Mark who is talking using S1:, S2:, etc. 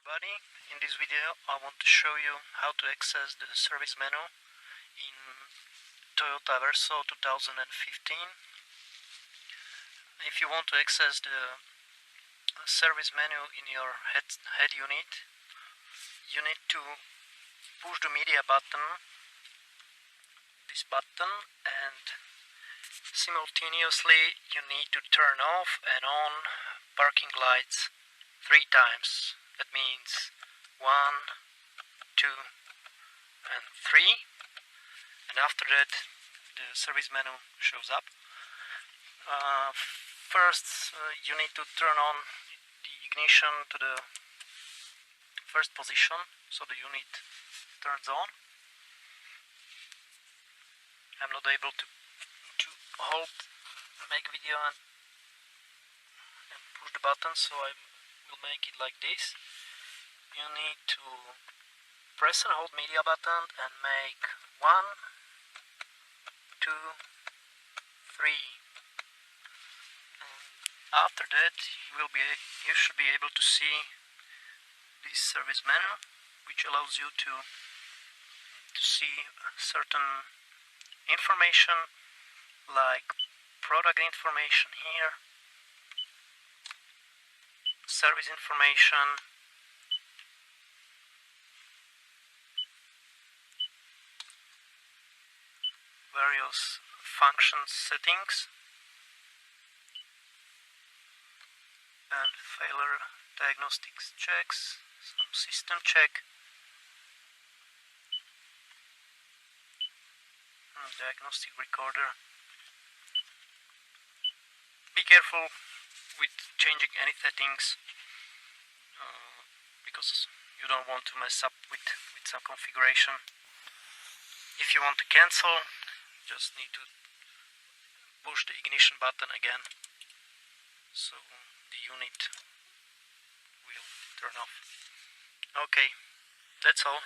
S1: everybody. In this video I want to show you how to access the service menu in Toyota Verso 2015. If you want to access the service menu in your head unit, you need to push the media button, this button, and simultaneously you need to turn off and on parking lights 3 times. That means 1, 2, and 3. And after that the service menu shows up. First you need to turn on the ignition to the first position so the unit turns on. I'm not able to hold, make video and push the button, so I will make it like this. You need to press and hold media button and make 1, 2, 3. And after that you should be able to see this service menu, which allows you to see certain information like product information here, service information, various function settings, and failure diagnostics checks, some system check, and diagnostic recorder. Be careful with changing any settings because you don't want to mess up with some configuration. If you want to cancel, just need to push the ignition button again, so the unit will turn off. Okay, that's all.